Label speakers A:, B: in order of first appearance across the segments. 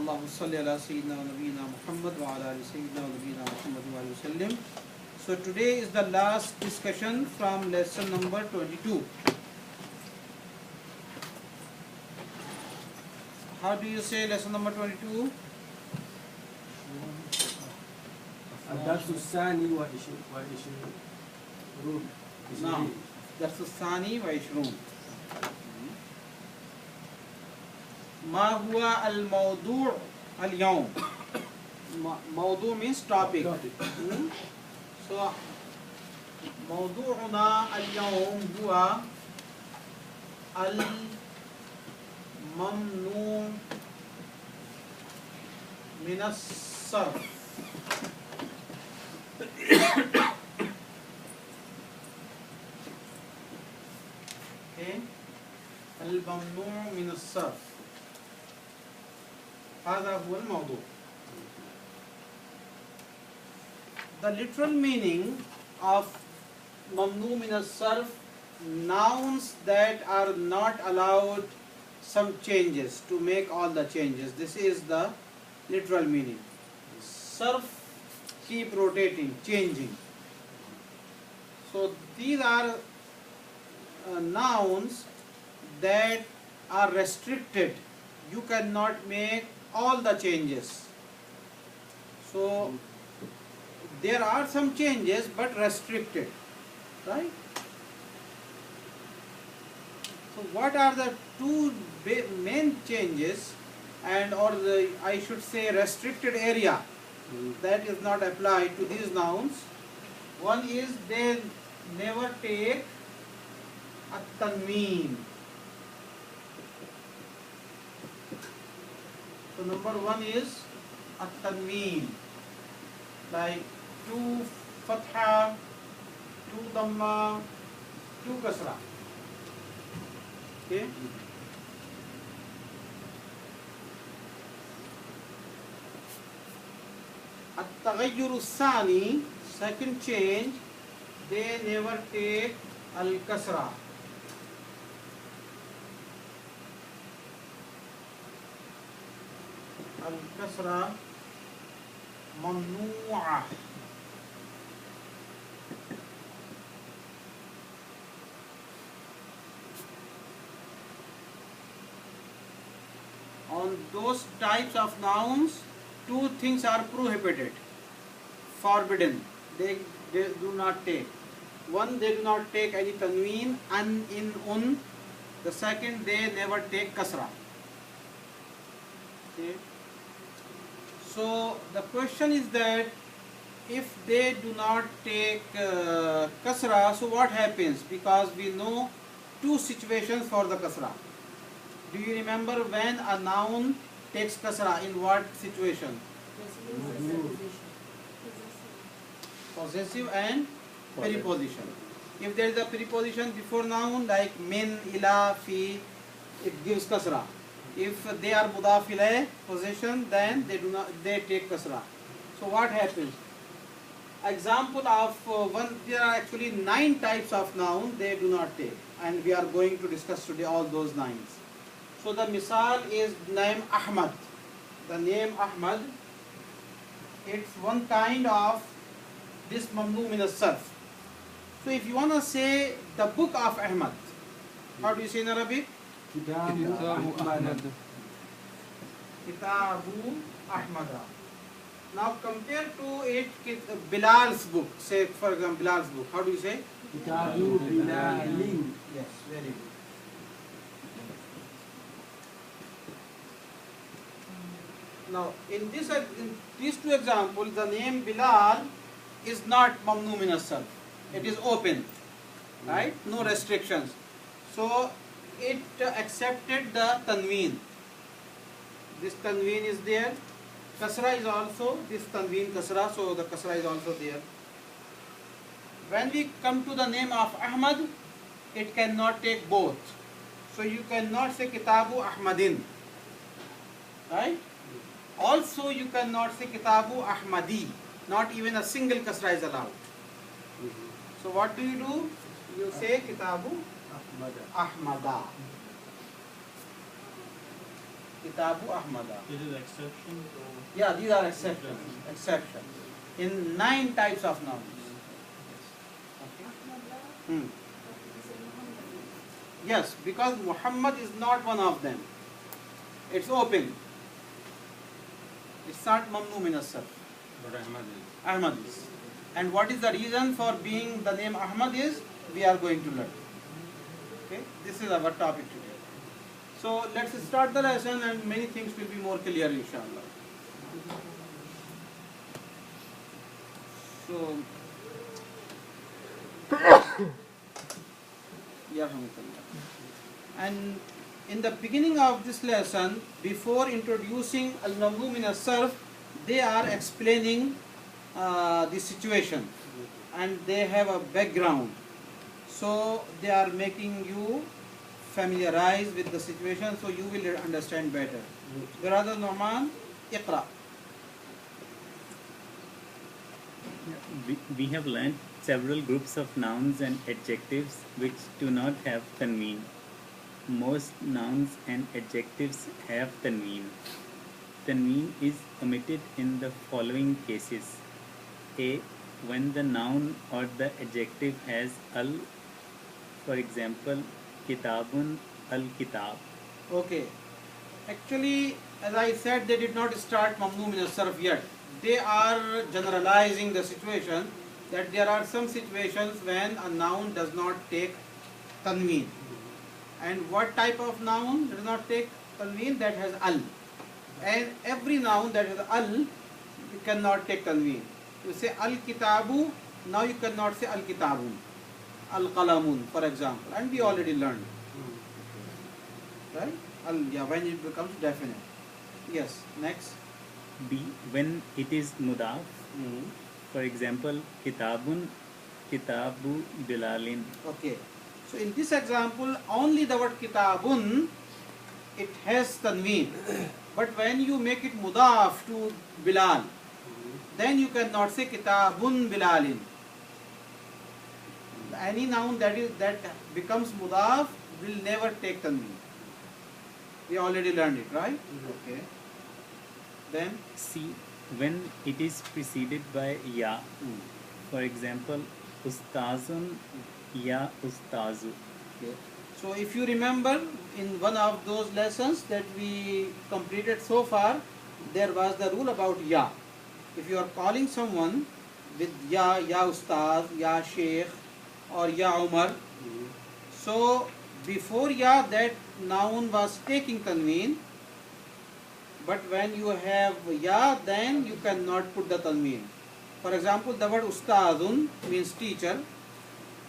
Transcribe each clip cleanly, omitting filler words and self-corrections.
A: Allahumma salli ala Sayyidina wa Nabiyyina Muhammad wa ala ali Sayyidina wa Nabiyyina Muhammad wa alihi wasallam. So today is the last discussion from lesson number 22. How do you say lesson number 22?
B: الدرس الثاني والعشرون.
A: نعم الدرس الثاني والعشرون. ما هو الموضوع اليوم؟ موضوع means topic. So موضوعنا اليوم هو الممنوع من الصرف. Okay. الممنوع من الصرف. هذا هو الموضوع. The literal meaning of mamnu min as-sarf, nouns that are not allowed some changes, to make all the changes. This is the literal meaning. Sarf, keep rotating, changing. So these are nouns that are restricted. You cannot make all the changes. So there are some changes but restricted, right? So what are the two main changes, and or I should say restricted area that is not applied to these nouns? One is they never take a tanween. So number one is a tanween, like two fatha, two dhamma, two kasra. Okay. At-taghayyur as-sani, second change, they never take al-kasra. Al-kasra mamnu'ah. On those types of nouns, two things are prohibited, forbidden. They do not take. One, they do not take any tanween, an, in, un. The second, they never take kasra. Okay. So the question is that if they do not take kasra, so what happens? Because we know two situations for the kasra. Do you remember when a noun takes kasra, in what situation? Possessive and preposition. If there is a preposition before noun like min, ila, fi, it gives kasra. If they are mudaf ilayh, possession, then they take kasra. So what happens? Example of there are actually 9 types of noun they do not take, and we are going to discuss today all those 9. So the misal is name Ahmad. The name Ahmad, it's one kind of this mamnu min as-sarf. So if you want to say the book of Ahmad, how do you say in Arabic? Kitabu Ahmad. Now compare to it Bilal's book. Say for example Bilal's book. How do you say?
B: Kitabu Bilalin.
A: Yes, very good. Now in these two examples, the name Bilal is not mamnu min as-sarf. It is open, right? No restrictions. So it accepted the tanween. This tanween is there. Kasra is also this tanween kasra, so the kasra is also there. When we come to the name of Ahmad, it cannot take both. So you cannot say Kitabu Ahmadin, right? Also you cannot say Kitabu Ahmadi. Not even a single kasra is allowed. So what do? You say Kitabu Ahmada. Kitabu Ahmada.
C: This is exception or
A: Yeah, these are exceptions. Exception. In 9 types of nouns. Okay. Hmm. Yes, because Muhammad is not one of them. It's open. It's not mamnu min as-sarf.
C: but Ahmad is.
A: Ahmad is. And what is the reason for being the name Ahmad is, we are going to learn. Okay, this is our topic today. So let's start the lesson and many things will be more clear inshallah. So, and in the beginning of this lesson, before introducing al-mamnu min as-sarf, they are explaining the situation and they have a background. So they are making you familiarize with the situation so you will understand better. Brother Norman, Iqra.
D: We have learnt several groups of nouns and adjectives which do not have tanween. Most nouns and adjectives have tanween. Tanween is omitted in the following cases. A. When the noun or the adjective has al, for example, kitabun al-kitab.
A: Okay. Actually, as I said, they did not start mamnu min as-sarf yet. They are generalizing the situation that there are some situations when a noun does not take tanween. And what type of noun does not take tanween? That has al. And every noun that has al, you cannot take tanween. You say al-kitabu, now you cannot say al-kitabun. Al-qalamun, for example. And we already learned. Right? Yeah, when it becomes definite. Yes, next.
D: B. When it is mudaf,
A: Mhm.
D: for example, kitabun, kitabu bilalin.
A: Okay. So in this example, only the word kitabun, it has tanween. But when you make it mudaf to Bilal, then you cannot say kitabun bilalin. Any noun that becomes mudaf will never take tanween. We already learned it, right? Okay. Then
D: C. When it is preceded by ya, for example, ustazun, ya ustazu.
A: okay. So if you remember in one of those lessons that we completed so far, there was the rule about ya. If you are calling someone with ya ustaz, ya sheikh or ya Umar, so before ya that noun was taking tanween, but when you have ya, then you cannot put the tanween. For example, the word ustazun means teacher,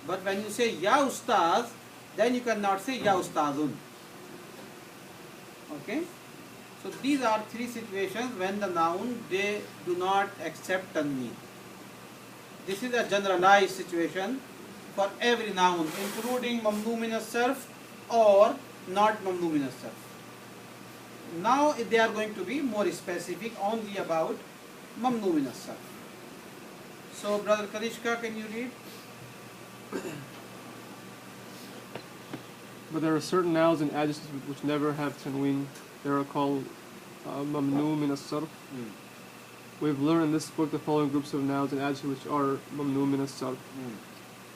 A: but when you say ya ustaz, then you cannot say ya ustazun. Okay? So these are 3 situations when the noun, they do not accept tanween. This is a generalized situation for every noun, including mamnu min as-sarf or not mamnu min as-sarf. Now they are going to be more specific only about mamnu min as-sarf. So brother Kanishka, can you read?
E: But there are certain nouns and adjectives which never have tanween. They are called mamnu min as-sarf. We've learned in this book the following groups of nouns and adjectives which are mamnu min as-sarf.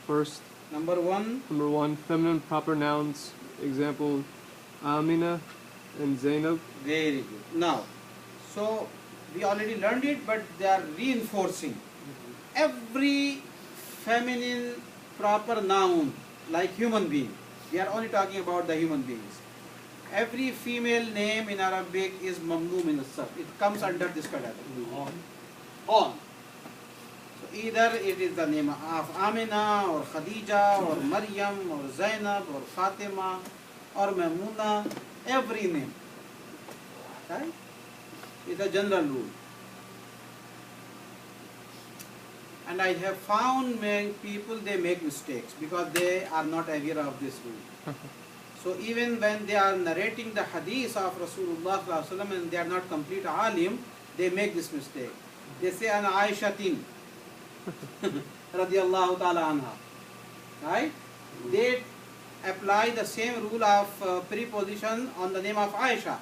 E: First,
A: Number 1.
E: number 1, feminine proper nouns. Example, Amina and Zainab.
A: Very good. Now, so we already learned it, but they are reinforcing. Every feminine proper noun, like human being, we are only talking about the human beings. Every female name in Arabic is mamnu min as-sarf. It comes under this category. On. So either it is the name of Amina or Khadija or Maryam or Zainab or Fatima or Maimuna, every name. Right? It's a general rule. And I have found many people, they make mistakes because they are not aware of this rule. So even when they are narrating the hadith of Rasulullah sallallahu alaihi wasallam and they are not complete alim, they make this mistake. They say an Aishatin radiyallahu ta'ala anha. Right? They apply the same rule of preposition on the name of Aisha.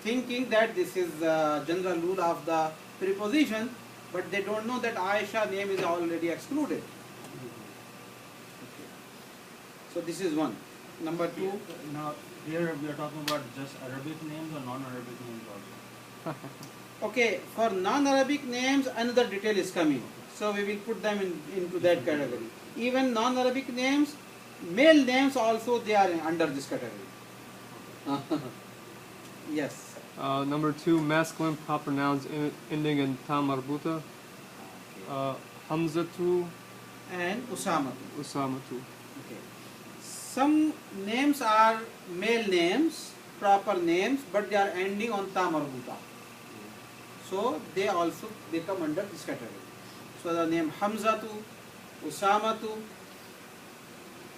A: thinking that this is the general rule of the preposition, but they don't know that Aisha name is already excluded. Okay. So this is one. Number two.
C: Now, here we are talking about just Arabic names or non-Arabic names also.
A: Okay, for non-Arabic names, another detail is coming. So we will put them into that category. Even non-Arabic names, male names also, they are under this category. Yes.
E: Number 2, masculine proper nouns ending in ta marbuta. Hamzatu,
A: And Usama.
E: Usamatu.
A: Okay. Some names are male names, proper names, but they are ending on ta marbuta. So they also come under this category. So the name Hamzatu, Usamatu,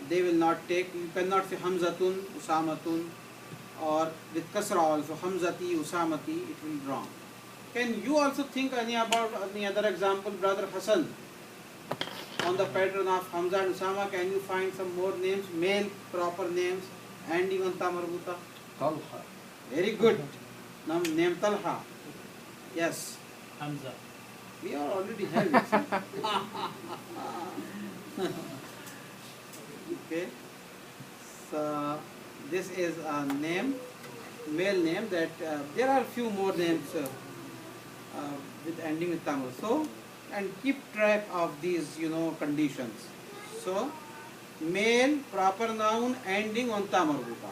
A: they will not take. You cannot say Hamzatun, Usamatun, or with kasra also Hamzati, Usamati. It will be wrong. Can you also think about any other example, Brother Hassan? On the pattern of Hamza and Usama, can you find some more names, male proper names, ending on ta marbuta?
B: Talha.
A: Very good. Name Talha. Yes.
C: Hamza.
A: We are already having it. Okay. So this is a name, male name that there are few more names with ending with Tamil. So, and keep track of these, conditions. So, male proper noun ending on ta marbuta.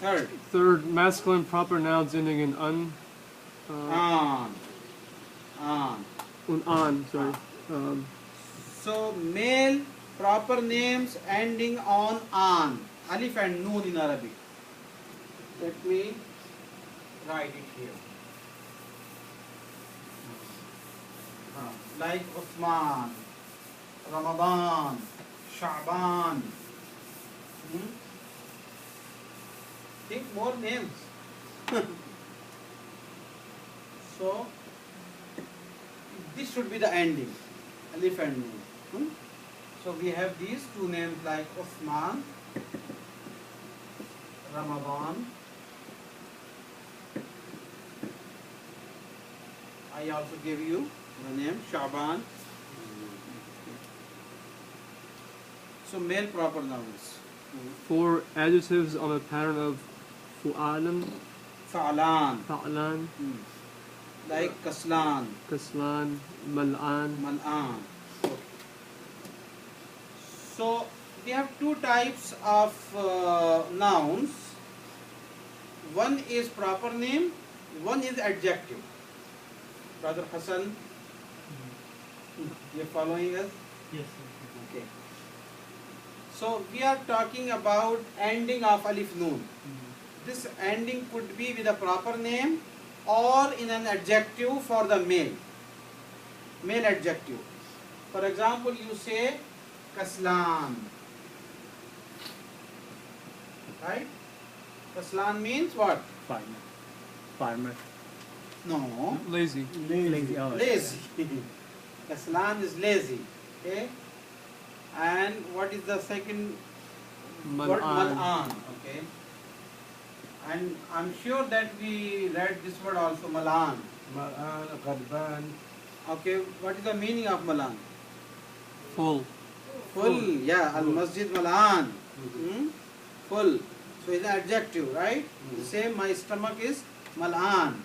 A: Okay.
E: Third, masculine proper nouns ending in un.
A: On.
E: Sorry.
A: So male proper names ending on an. Alif and noon in Arabic. Let me write it here. Like Uthman, Ramadan, Sha'ban. Think more names. So this should be the ending, Alif and Noon. So we have these two names like Uthman, Ramadan. I also give you the name Sha'ban. So male proper nouns.
E: 4, adjectives on a pattern of fu'alan,
A: Fa'lan.
E: fa'lan,
A: Like Kaslan,
E: kaslan, mal'an.
A: Mal'an. Okay. So we have two types of nouns. One is proper name, one is adjective. Brother Hassan, you are following us?
C: Yes.
A: Okay. So we are talking about ending of alif noon. This ending could be with a proper name or in an adjective for the male adjective. For example, you say Kaslan, right? Kaslan means what?
D: Farmer.
A: No,
E: Lazy.
D: Lazy. Oh,
A: lazy. Kaslan is lazy. Okay. And what is the second word?
E: Mal'an.
A: Mal'an. Okay. And I'm sure that we read this word also, Malan.
B: Ma'an, Ghadban.
A: Okay, what is the meaning of Malan?
E: Full.
A: Full, yeah, Al Masjid Malan. Full. So it's an adjective, right? Say my stomach is Malan.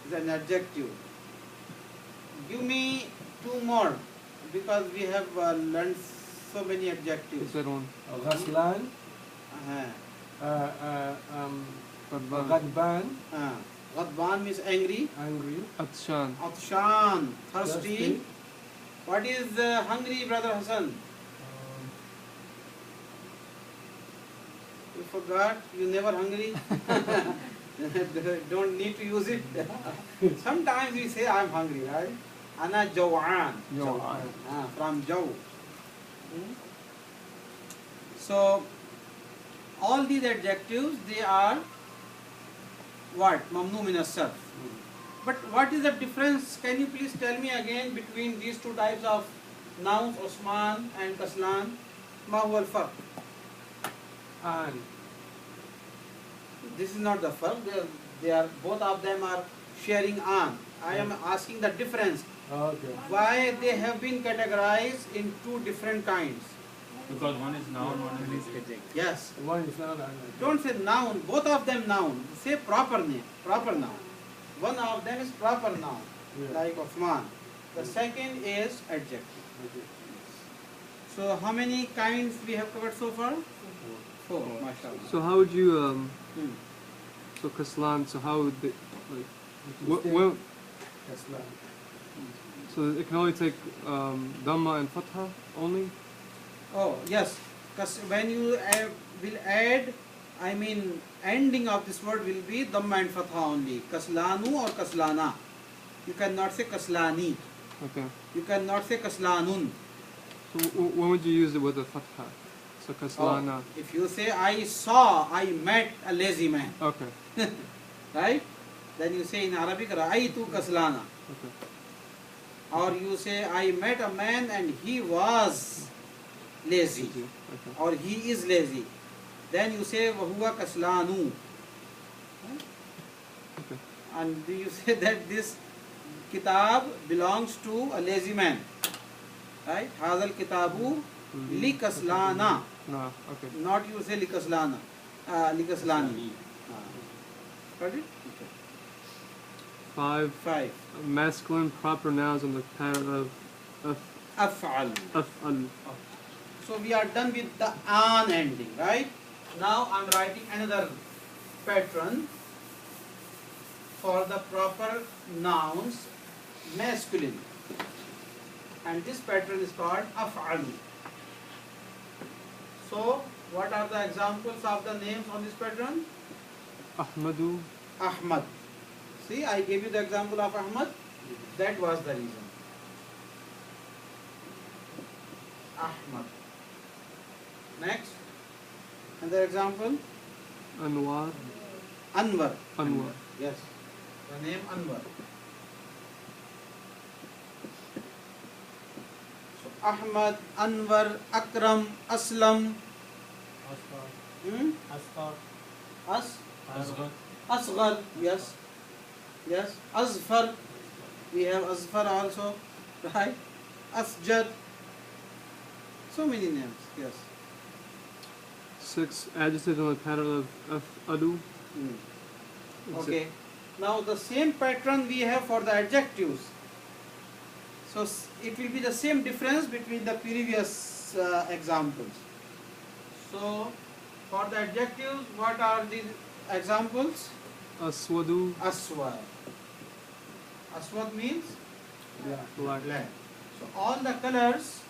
A: It's an adjective. Give me two more because we have learned so many adjectives.
E: Is that one?
B: Ghaslan.
E: Qadban.
B: Ghadban.
A: Ghadban means angry.
B: Angry.
E: Atshan.
A: Atshan, thirsty.
B: Thirsty.
A: What is hungry, Brother Hassan? You forgot? You never hungry? Don't need to use it. Sometimes we say I'm hungry, right? Ana Jawan.
E: Jawan.
A: From Jaw. So, all these adjectives, they are what? Mamnu min as-sarf. But what is the difference? Can you please tell me again between these two types of nouns, Osman and Kaslan? Ma huwa al-farq?
B: An.
A: This is not the first. They are both of them are sharing on. I am asking the difference.
B: Okay.
A: Why they have been categorized in two different kinds.
C: Because one is noun, one
D: One
C: is
D: is
C: adjective.
D: adjective.
A: Yes.
B: One is noun and adjective.
A: Don't say noun. Both of them noun. Say proper name. Proper noun. One of them is proper noun,
B: Yeah.
A: like Uthman. The second is adjective.
B: Okay.
A: So how many kinds we have covered so far? Four.
D: Four.
A: Mashallah.
E: So how would you
A: Hmm.
E: so kaslan? So how would they like?
B: Which is
E: Well,
B: Kaslan.
E: so it can only take dhamma and fatha only.
A: Oh yes. Because when you will add, I mean ending of this word will be dhamma and fatha only. Kaslanu or kaslana. You cannot say kaslani.
E: Okay.
A: You cannot say kaslanun.
E: So when would you use it with a fatha? So kaslana.
A: If you say I met a lazy man,
E: Okay.
A: right? Then you say in Arabic ra'aytu kaslana.
E: Okay.
A: Or you say I met a man and he was lazy.
E: Okay.
A: Or he is lazy. Then you say wahuwa kaslanu.
E: Okay.
A: And you say that this kitab belongs to a lazy man. Right? Hazal kitabu li kaslana.
E: No. Okay.
A: Not you say li kaslana. Li kaslani. Got it?
E: 5
A: 5.
E: masculine proper nouns on the pattern of
A: Af'al.
E: af'al.
A: So we are done with the an ending, right? Now I'm writing another pattern for the proper nouns masculine. And this pattern is called af'al. So what are the examples of the names on this pattern?
E: Ahmadu.
A: Ahmad. See, I gave you the example of Ahmad. That was the reason. Ahmad. Next. Another example.
E: Anwar.
A: Anwar.
E: Anwar.
A: Yes. The name Anwar. So Ahmad, Anwar, Akram, Aslam. Hmm? As? Asghar. Yes. Yes. Azfar. We have Azfar also. Right? Asjad. So many names. Yes.
E: 6 adjectives on the pattern of af'alu.
A: Okay. Now the same pattern we have for the adjectives. So it will be the same difference between the previous examples. So for the adjectives, what are the examples?
E: Aswadu.
A: Aswad. Aswad means
B: Yeah.
E: Black.
A: black. So all the colors,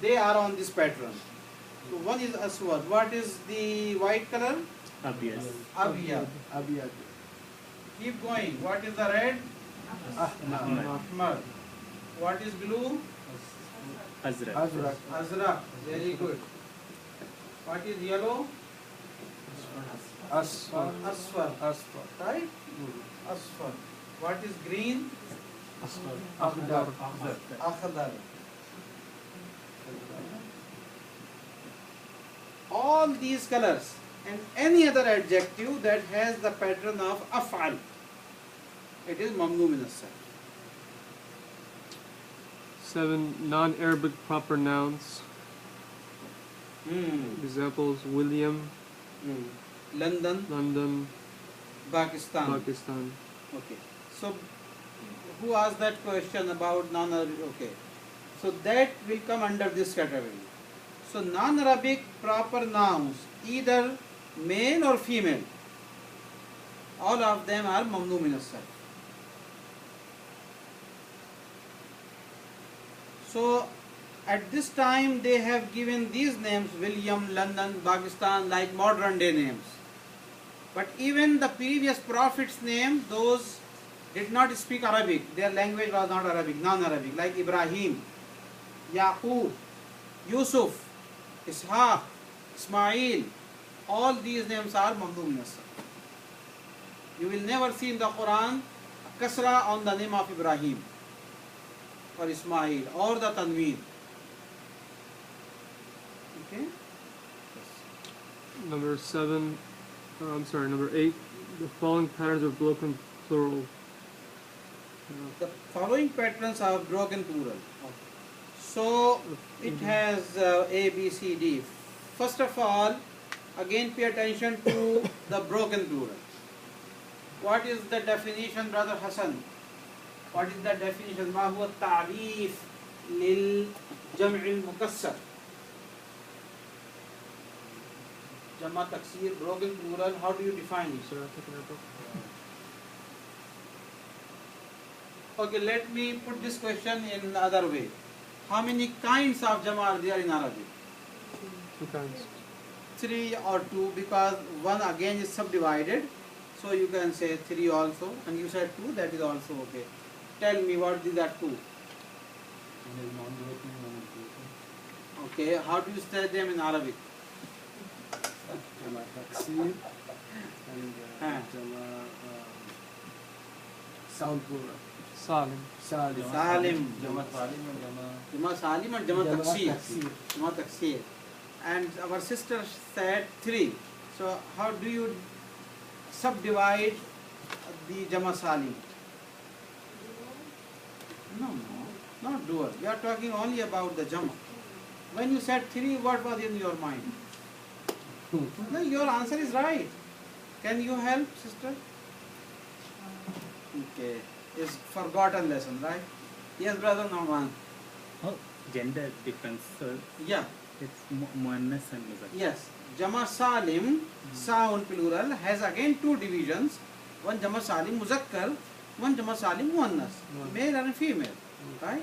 A: they are on this pattern. So one is aswad. What is the white color?
D: Obvious.
A: Abiyad.
B: Abiyad.
A: Keep going. What is the red?
B: Ahmad.
A: Ahmar. What is blue?
D: Azraq.
B: Azraq.
A: Azraq. Very good. What is yellow?
B: Asfar.
A: Asfar.
B: Asfar.
A: Right? Asfar. What is green?
B: Akhdar.
A: Akhdar. All these colors and any other adjective that has the pattern of af'al, it is mamnu min as-sarf.
E: 7 non-Arabic proper nouns. Examples: William,
A: London,
E: London,
A: Pakistan.
E: Pakistan.
A: Okay. So, who asked that question about non-Arabic? Okay. So that will come under this category. So non-Arabic proper nouns, either male or female, all of them are mamnu min as-sarf. So at this time they have given these names, William, London, Pakistan, like modern day names. But even the previous prophets' name, those did not speak Arabic. Their language was not Arabic, non-Arabic, like Ibrahim, Yaqub, Yusuf, Ishaq, Ismail. All these names are mamnu min as-sarf. You will never see in the Quran a kasra on the name of Ibrahim or Ismail or the tanween. Okay?
E: Number 7, I'm sorry, number 8. The following patterns of broken plural.
A: The following patterns are broken plural. So it has A, B, C, D. First of all, again pay attention to the broken plural. What is the definition, Brother Hassan? What is the definition? ما هو التعريف للجمع المكسر؟ جمع تكسير broken plural. How do you define it?
E: Sorry, I'm taking that book.
A: Okay, let me put this question in another way. How many kinds of jama are there in Arabic?
E: 2 kinds.
A: 3 or 2, because one again is subdivided, so you can say 3 also, and you said 2, that is also okay. Tell me what these are 2.
C: One is non-devoting, one is devoting.
A: Okay, how do you say them in Arabic?
B: Jama taksir and
A: Ah.
B: jama sound plural.
E: Salim.
B: Salim.
A: Salim.
C: Jama Salim and Jama.
A: Jama Salim and Jama
B: Jama
A: Taksir.
B: taksir.
A: Jama Taksir. And our sister said 3. So how do you subdivide the Jama Salim? No, not dual. We are talking only about the Jama. When you said 3, what was in your mind? No, your answer is right. Can you help, sister? Okay. It's forgotten lesson, right? Yes, brother Norman.
D: Oh, gender difference. So
A: Yeah.
D: it's muannas and muzakkar.
A: Yes. Jama Salim, sound plural, has again 2 divisions. One Jama Salim Muzakkar, one Jama Salim Muannas, male and female. Right?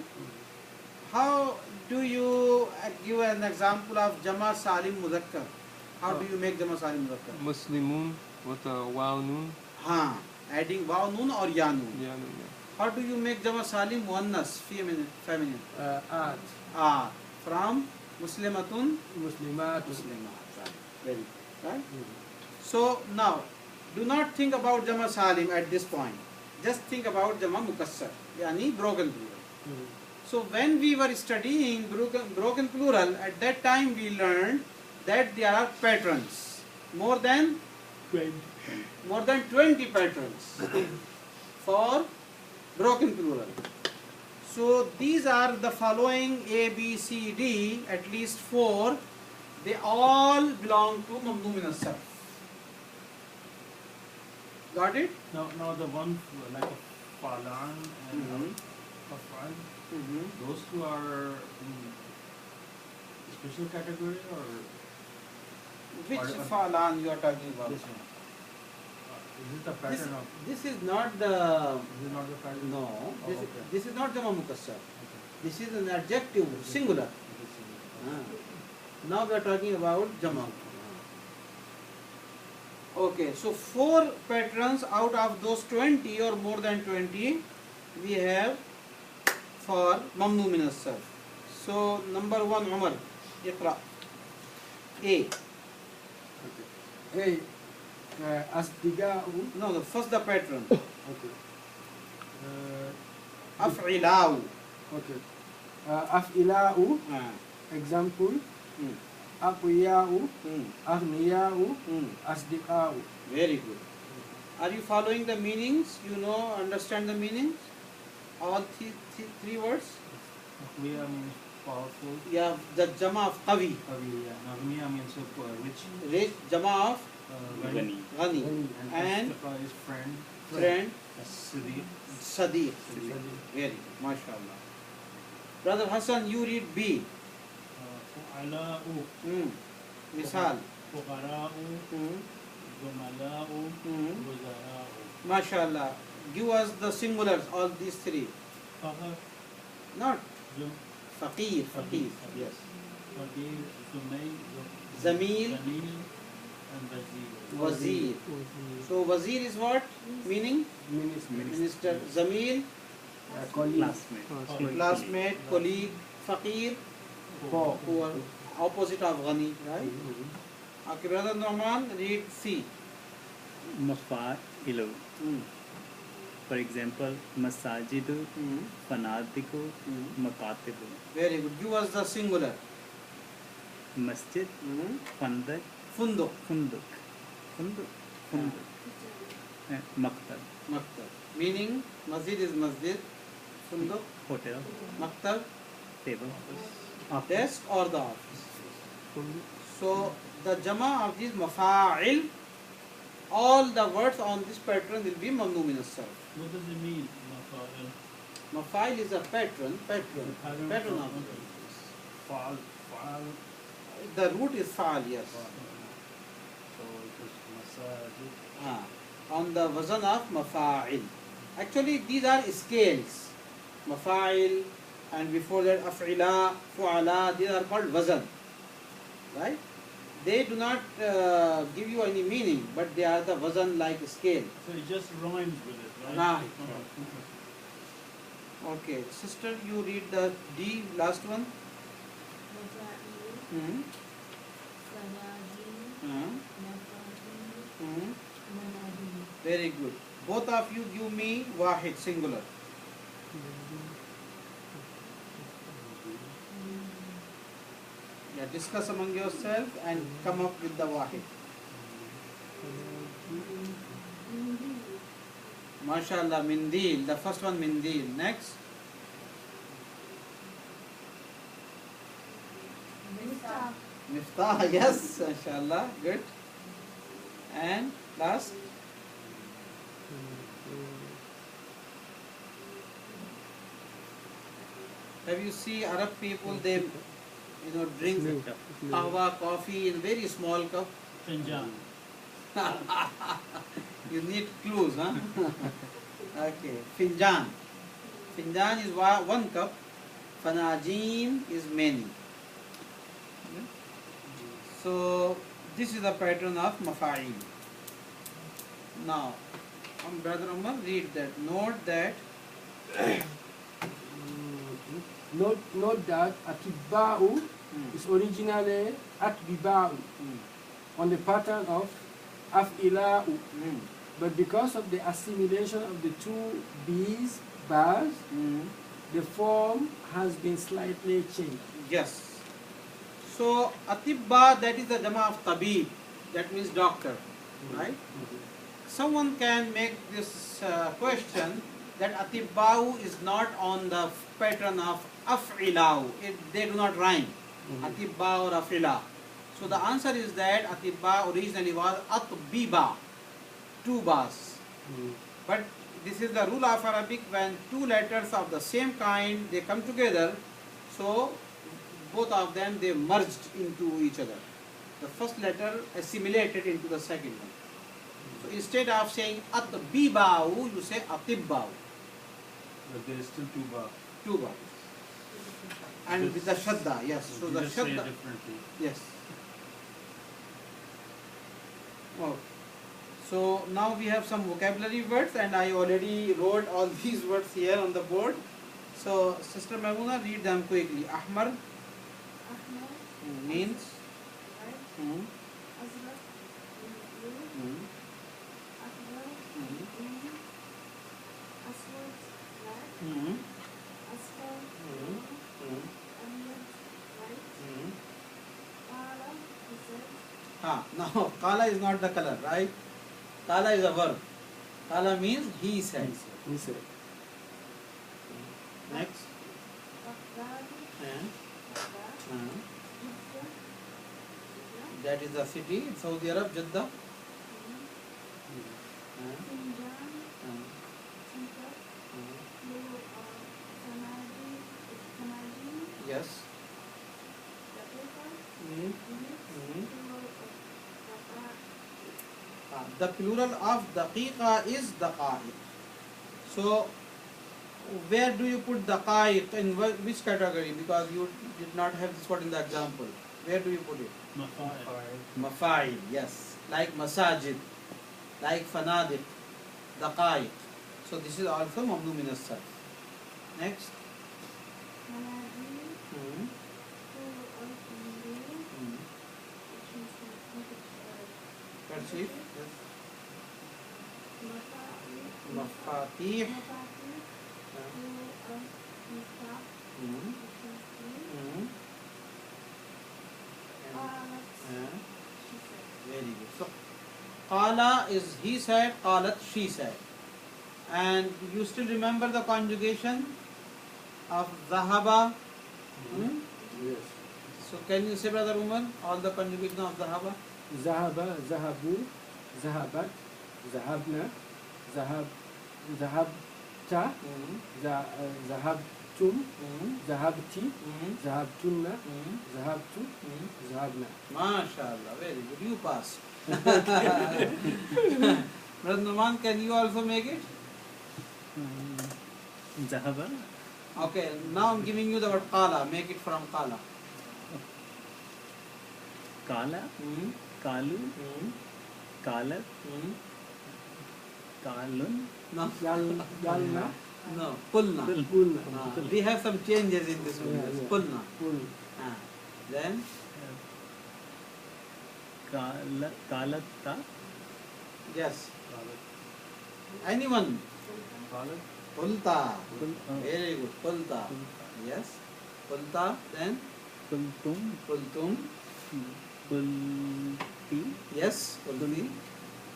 A: How do you give an example of Jama Salim Muzakkar? How do you make Jama Salim Muzakkar?
E: Muslimun with a wow noon.
A: Ha, adding waw noon or ya noon.
E: Yeah, no, yeah.
A: How do you make Jama Salim Muannas, feminine?
B: At
A: Ah, from Muslimatun,
B: Muslimat.
A: Muslimat. Very good. Right? So now, do not think about Jama Salim at this point. Just think about Jama Mukassar, yani broken plural. So when we were studying broken plural, at that time we learned that there are patterns, more than 20 patterns for broken plural. So these are the following A, B, C, D, at least 4. They all belong to Mamnu min as-sarf. Got it?
C: Now the one like a Falan and
A: Mhm.
C: a Fal, those 2 are in special category or
A: Which
C: Or-
A: falan you are talking about?
C: this one? Is it the pattern of?
A: This is not the,
C: Is it not the pattern?
A: no,
C: Oh,
A: this,
C: okay.
A: this is not Jama Mukassar.
C: Okay.
A: This is an adjective, singular. Ah. Now we are talking about Jama. Okay, so 4 patterns out of those 20 or more than 20 we have for Mamnu min as-sarf. So number 1, Umar, Iqra. A.
B: Hey, asdiga'u.
A: No, first the pattern.
B: Okay.
A: Af'ila'u.
B: Okay. Af'ila'u.
A: Ah.
B: Example.
A: Hmm.
B: Aqwiya'u.
A: Hmm.
B: Aghniya'u.
A: Hmm.
B: Asdiqa'u.
A: Very good. Are you following the meanings? You know, understand the meanings? All 3 words?
C: Akwiya means powerful.
A: Yeah, the Jama of Qawi.
C: Kaviya. Nagmiya means rich.
A: Rich, Jama of
D: Ghani.
A: Ghani. And
C: Mustafa is friend.
A: friend,
C: Sadiq.
A: Sadiq. Very good. MashaAllah. Brother Hassan, you read B.
C: Fu'ala'u.
A: Hmm. Misal.
C: Fuqara'u.
A: Hmm.
C: Zumala'u.
A: Hmm.
C: Wuzara'u.
A: MashaAllah. Give us the singulars, all these 3.
C: Faqar.
A: Not
C: Zum.
A: Faqir. Faqir. Yes.
C: Faqir. Zumay.
A: Zamil.
C: Zamil. And Wazir.
A: Wazir. So Wazir is what? Meaning? Minister. Zamil,
B: Colleague.
D: Classmate.
A: classmate, colleague. Faqir,
B: Poor.
A: poor. Opposite of Ghani, right? Okay, brother Norman, read C.
D: Mafa'ilu.
A: Hmm.
D: For example, masajidu,
A: Hmm.
D: fanadiku,
A: Hmm.
D: makatibu.
A: Very good. Give us the singular.
D: Masjid,
A: Hmm.
D: fandak,
A: Funduk.
D: funduk. Funduk. Maktab,
A: Maktab. Meaning, masjid is masjid, sunduk,
D: hotel,
A: maktab,
D: table, office.
A: desk or the office. So, the jama of these mafa'il, all the words on this pattern will be mamnu min as-sarf.
C: What does it mean? Mafa'il?
A: Mafa'il is a patron
C: Pattern
A: of
C: okay. Fa'al, fa'al.
A: the root is fa'al, yes.
C: So it is masajid.
A: On the wazan of mafa'il. Actually, these are scales. Mafa'il and before that af'ila, fu'ala, these are called wazan. Right? They do not give you any meaning, but they are the wazan like scale.
C: So it just rhymes with it, right?
A: Right.
C: Oh,
A: Okay, sister, you read the D, last one. Hmm. Hmm. Very good. Both of you give me wahid, singular. Yeah, discuss among yourself and come up with the wahid. MashaAllah, mindil. The first one, mindil. Next. Miftah, yes, MashaAllah. Good. And last. Have you seen Arab people, they drink kahwa, coffee in very small cup?
C: Finjan.
A: You need clues, huh? Okay, finjan. Finjan is one cup. Fanajin is many. So this is the pattern of mafa'il. Now, Brother Umar, read that. Note that.
B: Note that atibba'u is originally atbiba'u on the pattern of af'ila'u. But because of the assimilation of the two B's, bars, the form has been slightly changed.
A: Yes. So, atibba, that is the jama of tabib. That means doctor. Right? Someone can make this question that atibba'u is not on the pattern of af'ila'u. They do not rhyme. Atibba or af'ila. So the answer is that atibba originally was atbiba. Two bars. But this is the rule of Arabic, when two letters of the same kind, they come together. So both of them, they merged into each other. The first letter assimilated into the second one. So instead of saying atbiba'u, you say atibba'u.
C: But there is still two bar.
A: Two bars. And with the shadda, yes. So
C: You
A: the
C: just say it
A: shadda,
C: differently.
A: yes. Okay. So now we have some vocabulary words, and I already wrote all these words here on the board. So Sister Maimuna, read them quickly. Ahmar means hmm, hmm, hmm, hmm, now kala is not the color, right? Kala is a verb. Kala means he said.
B: He said.
A: Next. That is the city in Saudi Arab, Jeddah. Yes. The plural of daqiqa is daqa'iq. So, where do you put daqa'iq, in which category? Because you did not have this word in the example. Where do you put it?
C: Mafa'il.
A: Mafa'il, yes. Like masajid, like fanadiq, daqa'iq. So this is also mamnu min as-sarf. Next. Cursive. Yes. Mafatih. Very good. So Qala is he said, qalat she said. And you still remember the conjugation of dhahaba? Hmm?
B: Yes.
A: So can you say, Brother Umar, all the conjugation of dhahaba?
B: ذهب ذهبوا ذهبت ذهبنا ذهب ذهبت ذهبتم ذهبتِ ذهبتن ذهبت ذهبنا.
A: MashaAllah, very good. You pass. Brother Numan, can you also make it?
D: Zahaba.
A: Okay, now I'm giving you the word qala. Make it from qala.
D: Kala.
A: Hmm?
D: Kalu.
A: Hmm?
D: Kalat.
A: Hmm?
D: Kalun.
A: No.
B: Galna
A: No. Pulna.
B: Kulna
A: We have some changes in this one.
B: Yeah,
A: Yes.
B: yeah.
A: Pulna.
B: Kul
A: Then
D: Kalata.
A: yes. Anyone? Pulta. Very good. Pulta. Yes. Pulta. Then
D: Kultum.
A: pultum.
D: Kulti.
A: Yes. Pulti.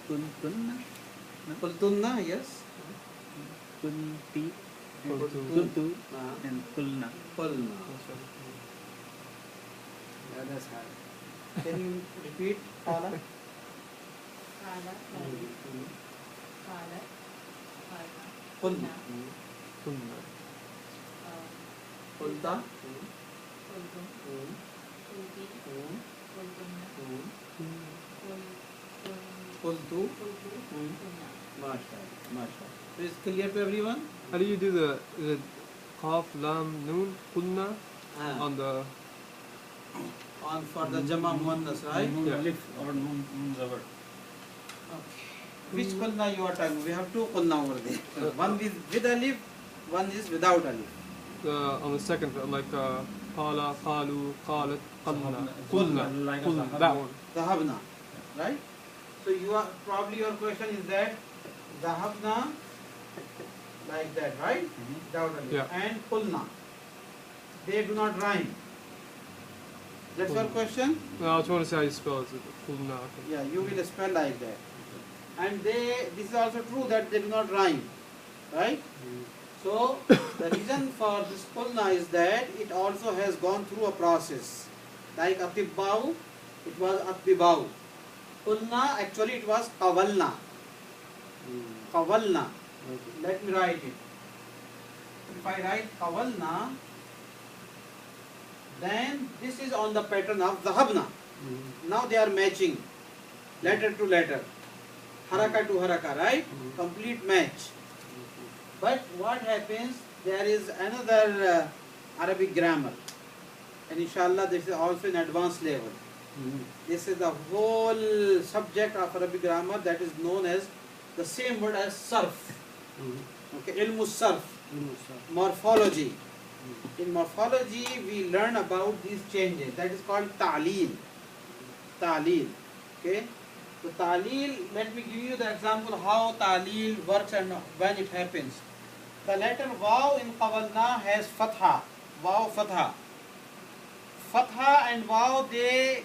D: Kultunna.
A: Pultunna. Yes.
D: Kulti.
E: Kultu.
D: Kultu.
A: Ah.
D: And Kulna.
A: Pulna.
B: Yeah, that's hard.
A: Can you repeat qala?
F: Kala, Kala, Kala,
A: Pulna.
E: Kunna.
A: Pulta.
F: Kultum,
A: Hmm.
F: Kulti,
A: Hmm.
F: Kultumna,
A: Hmm.
F: Kultu,
A: Pultu.
F: Kulna.
A: MashaAllah. MashaAllah. So it's clear to everyone?
E: How do you do the qaf, lam, noon, kunna
A: Ah.
E: on the
A: On for the Jama Muannas, right?
C: Noon
E: Yeah.
C: alif or noon zabar.
A: Which qulna you are talking? We have two qulna over there. One is with alif, one is without alif.
E: on the second like qala, qalu, qalat, qanna,
A: Qulna.
E: kunna,
C: Like a
E: kunna,
C: zahabna.
E: that one.
A: Dhahabna, right? So you are probably your question is that dhahabna like that, right? Without alif.
E: Yeah.
A: And qulna. They do not rhyme. That's your
E: Qulna.
A: question?
E: No, I just want to see how you spell it. Kunna.
A: Yeah, you will spell like that. And this is also true that they do not rhyme, right? So the reason for this qulna is that it also has gone through a process. Like atibbau, it was atbibau. Qulna, actually it was qawalna. Qawalna. Let me write it. If I write qawalna, then this is on the pattern of dhahabna. Now they are matching letter to letter, haraka to haraka, right? Complete match. But what happens, there is another Arabic grammar, and inshallah this is also in advanced level. This is the whole subject of Arabic grammar that is known as the same word as sarf. Okay, ilmu sarf, morphology. In morphology we learn about these changes. That is called ta'leel. Ta'leel. Okay. So ta'leel, let me give you the example how ta'leel works and when it happens. The letter waw in qawalna has fatha. Waw fatha. Fatha and waw, they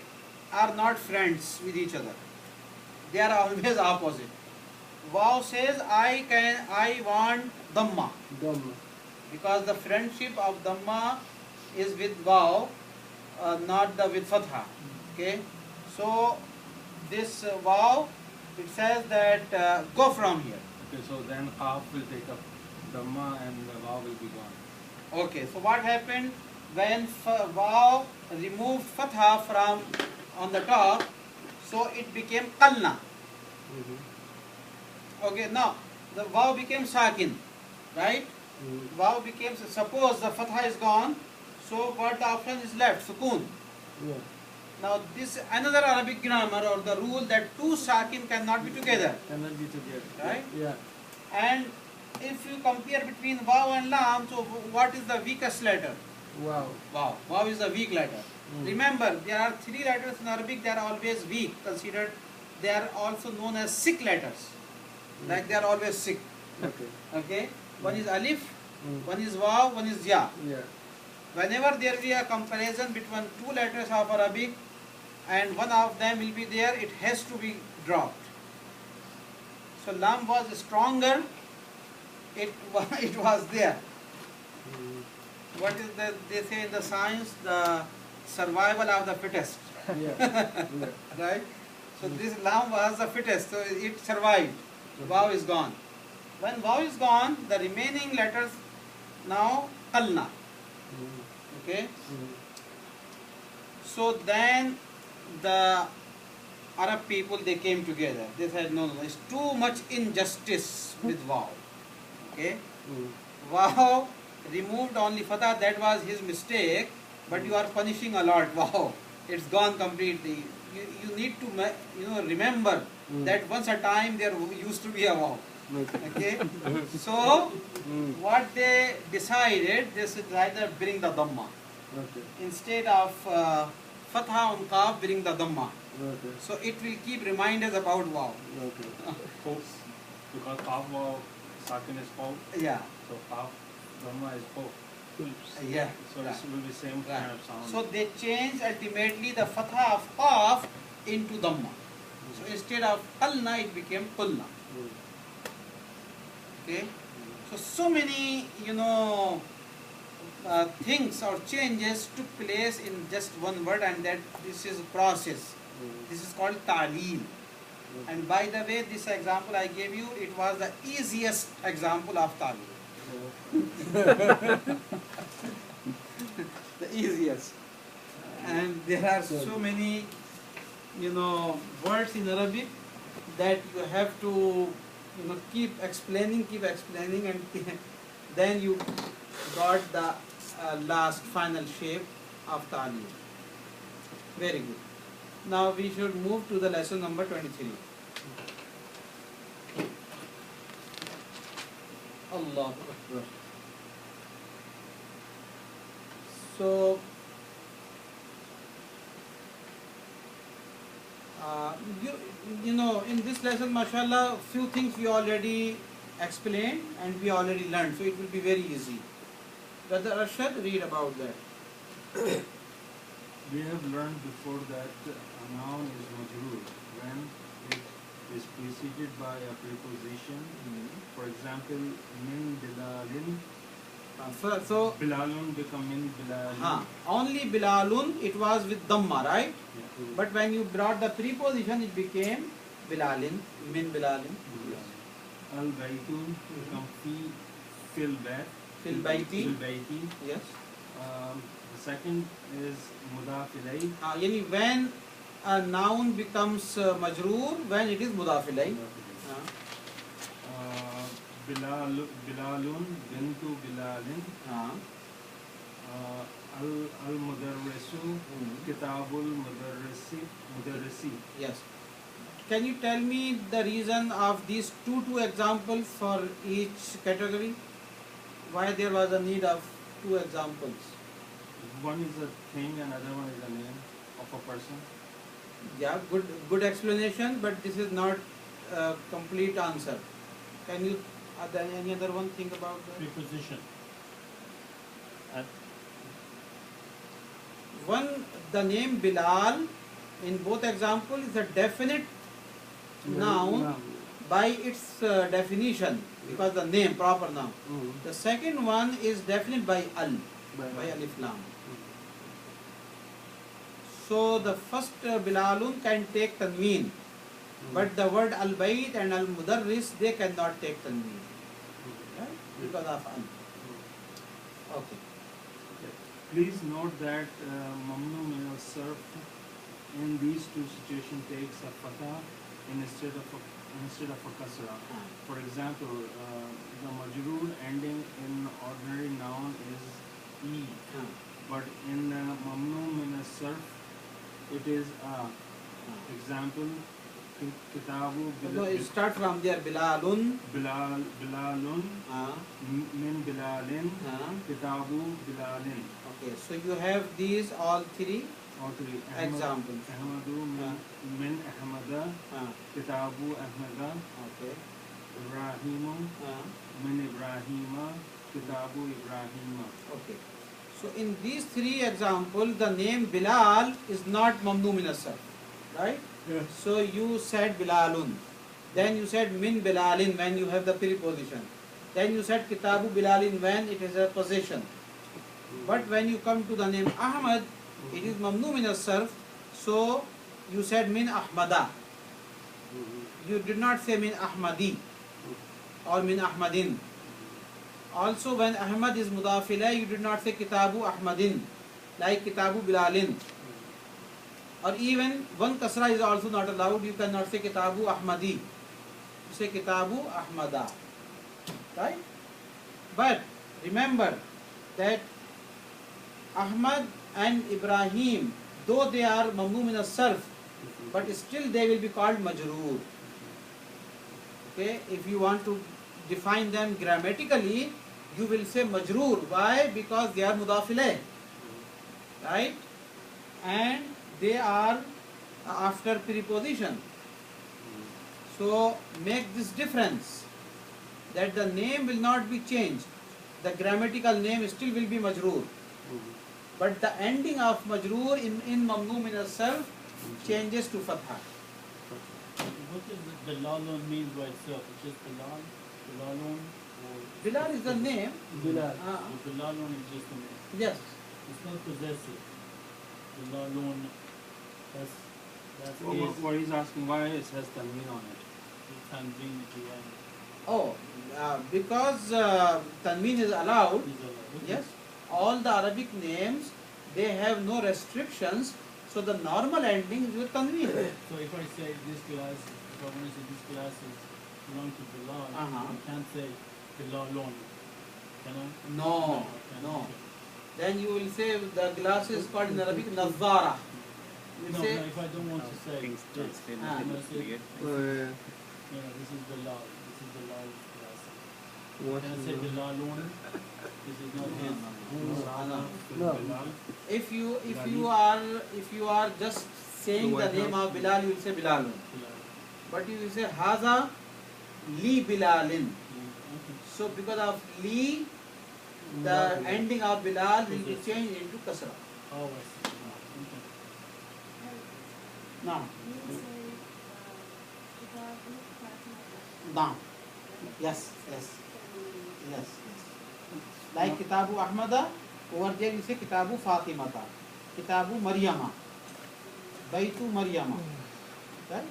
A: are not friends with each other. They are always opposite. Waw says I want dhamma, because the friendship of dhamma is with waw, not with fatha. Okay. So this waw, it says that go from here.
C: Okay, so then qaf will take up dhamma and the vav will be gone.
A: Okay, so what happened when waw removed fatha from on the top, so it became qalna. Okay, now the waw became sakin, right? Waw became, suppose the fatha is gone, so what the option is left? Sukun. Now this another Arabic grammar or the rule that two sakin cannot be together,
B: Cannot be together.
A: right?
B: Yeah.
A: And if you compare between waw and lam, so what is the weakest letter?
B: Wow.
A: Wow. Waw is the weak letter. Remember, there are three letters in Arabic, they are always weak, considered. They are also known as sick letters. Like they are always sick.
B: Okay.
A: Okay? One is alif, one is waw, one is ya.
B: Yeah.
A: Whenever there will be a comparison between two letters of Arabic and one of them will be there, it has to be dropped. So lam was stronger. It was there. What is that they say in the science? The survival of the fittest.
B: Yeah.
A: Right? So this lam was the fittest, so it survived. Vav is gone. When vav is gone, the remaining letters now kalna. Okay? So then the Arab people, they came together. They said, no, it's too much injustice with vav. Okay? Vav removed only fatah, that was his mistake, but you are punishing a lot. Wow, it's gone completely. You need to remember that once a time there used to be a vav. Okay? So what they decided, they should either bring the dhamma. Instead of fatha on kaf, bring the dhamma. So it will keep reminders about vav.
C: Folks, because Kav Sakin is Paul,
A: Yeah.
C: so Kav Dhamma is Paul.
A: Yeah.
C: So this will be same
A: Right.
C: kind of sound.
A: So they changed ultimately the fatha of qaf into dhamma. So instead of qalna, it became qulna. Okay. So many things or changes took place in just one word, and that this is a process. This is called ta'leel. And by the way, this example I gave you, it was the easiest example of ta'leel. The easiest. And there are so many words in Arabic that you have to keep explaining, and then you got the last final shape of ta'leel. Very good. Now we should move to the lesson number 23. Allah Akbar. So, in this lesson, mashallah, few things we already explained and we already learned, so it will be very easy. Brother Arshad, read about that.
C: We have learned before that a noun is majroor when it is preceded by a preposition. For example, min bilalin.
A: So
C: Bilalun become min bilalin.
A: only Bilalun, it was with Dhamma, right?
C: Yeah.
A: But when you brought the preposition, it became Bilalin, min Bilalin.
C: Al baytun become fil bayt.
A: Fil bayti.
C: Fil bayti.
A: Yes.
C: The second is mudaf ilayh.
A: Yani when a noun becomes majroor, when it is mudaf ilayh.
C: Bilalun bintu bilalin. Al mudarrisu kitabul mudarrisi.
A: Yes. Can you tell me the reason of these two examples for each category? Why there was a need of two examples?
C: One is a thing, another one is a name of a person.
A: Yeah, good explanation, but this is not a complete answer. Can you, any other one think about that?
C: Preposition.
A: One, the name Bilal in both examples is a definite noun by its definition, because the name, proper noun. The second one is definite by al, by alif lam. So the first Bilalun can take tanween, but the word al bayt and al mudarris, they cannot take tanween, right? Because of al. Okay.
C: Please note that mamnu min al-sarf in these two situations takes a fatha instead of a kasra. For example, the majroor ending in ordinary noun is e, but in mamnu min al-sarf it is a. Example, kitabu
A: So you start from there, Bilalun,
C: bilalun min bilalin kitabu bilalin.
A: Okay, so you have these all three
C: All three.
A: examples.
C: Ahmadu min Ahmada kitabu Ahmada.
A: Okay.
C: Ibrahimu min Ibrahima kitabu Ibrahima.
A: Okay. So in these three examples, the name Bilal is not mamnu min as-sarf, right?
B: Yes.
A: So you said Bilalun. Then you said min Bilalin when you have the preposition. Then you said Kitabu Bilalin when it is a possession. But when you come to the name Ahmad, it is mamnu min as-sarf. So you said min Ahmada. You did not say min Ahmadi or min Ahmadin. Also when Ahmad is mudaf ilayh, you did not say Kitabu Ahmadin like Kitabu Bilalin. Or even one kasra is also not allowed. You cannot say Kitabu Ahmadi. You say Kitabu Ahmada. Right? But remember that Ahmad and Ibrahim, though they are mamnu min as-sarf, but still they will be called majroor. Okay? If you want to define them grammatically, you will say majroor. Why? Because they are mudaf ilayh. Right? And they are after preposition. So make this difference that the name will not be changed. The grammatical name still will be majroor. But the ending of majroor in mamnu min as-sarf changes to fatha.
G: What does Bilalun mean by itself? It's just Bilal? Bilalun? Or
A: Bilal is the name.
B: Bilal.
G: Bilalun is just a name.
A: Yes.
G: It's not possessive. Bilalun, that's
C: What he's asking, why it has tanween on it?
G: It can bring it to end.
A: Oh, because tanween is allowed. Yes. All the Arabic names, they have no restrictions. So the normal ending is with tanween.
G: So if I say this class, if I want to say this class is belong to Bilal, I can't say Bilalun. Can I?
A: No, no. Then you will say the glass is called in Arabic Nazara. You
G: No,
A: say,
G: if I don't want to say
D: Things
G: this,
D: translate
A: Ah.
D: into
G: Can I say-
D: weird.
G: this is Bilal, this is Bilal's class.
E: What
G: Can I
E: is
G: say
E: it?
G: Bilalun? This is not his.
A: No.
B: No.
G: Bilal.
A: if you are just saying
E: The
A: the
E: White
A: name
E: House?
A: of Bilal, you will say Bilalun.
G: Bilal.
A: But you will say Haza Li Bilalin.
G: Okay.
A: So because of Li, the ending of Bilal will be changed into Kasra.
G: Oh, I see. Okay.
A: Now,
F: You say Kitabu Fatimata.
A: now. Yes, yes, yes, yes. Like Kitabu Ahmada, over there you say Kitabu Fatimata, Kitabu Maryama, Baitu Maryama. Right?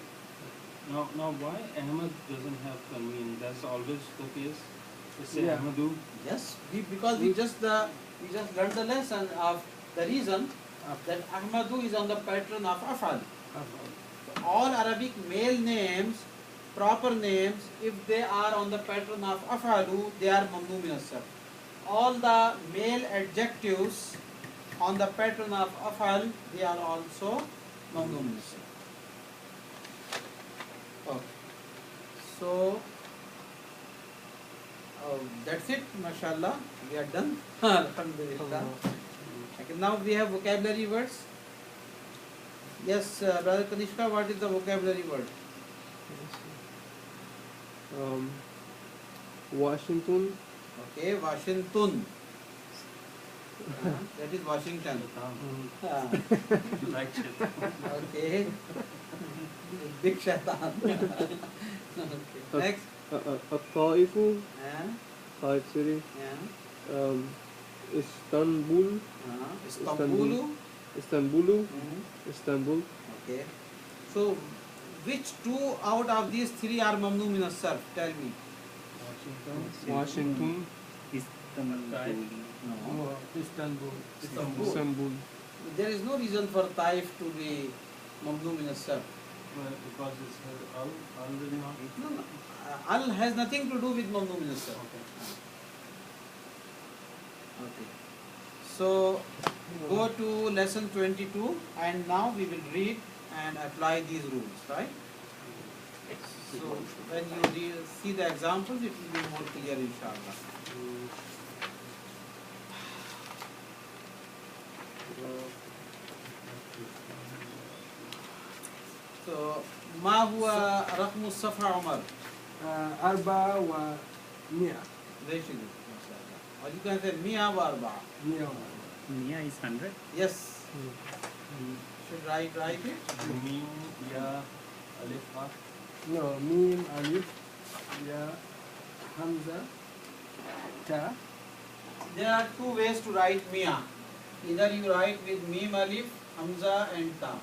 C: Now why Ahmad doesn't have tanween? That's always the case. They say
B: Yeah.
C: Ahmadu.
A: Yes, because we just learned the lesson of the reason that Ahmadu is on the pattern of Afal. So all Arabic male names, proper names, if they are on the pattern of Afalu, they are mamnu min as-sarf. All the male adjectives on the pattern of Afal, they are also mamnu min as-sarf. Okay. So that's it, mashallah. We are done. Alhamdulillah. Okay, now we have vocabulary words. Yes, Brother Kanishka, what is the vocabulary word?
E: Washington,
A: Okay, Washington. That is Washington. Ah,
C: Like it.
A: okay. Big shaitan. Okay. Next.
E: Taifu,
A: Ah,
E: Taif City,
A: yeah.
E: Istanbul,
A: Istanbulu.
E: Istanbulu,
A: Mhm.
E: Istanbul,
A: Okay. So, which two out of these three are mamnu min as-sarf? Tell me.
E: Washington,
D: Istanbul.
A: No.
B: Istanbul.
A: Istanbul.
E: Istanbul.
A: There is no reason for Taif to be mamnu min as-sarf.
C: Because it's already not.
A: No, no. Al has nothing to do with mamnu min as-sarf. Okay. So, go to lesson 22 and now we will read and apply these rules, right? So, when you see the examples, it will be more clear, inshallah. So, ما هو رقم الصفحة عمر؟
B: 400.
A: Very good. Or you can say 104.
B: 100.
D: Mia is 100.
A: Yes. Should write it?
C: Mim, Ya, Alif, Ha.
B: No, mim, alif, ya, hamza, ta.
A: There are two ways to write Mia. Either you write with mim alif, hamza and ta.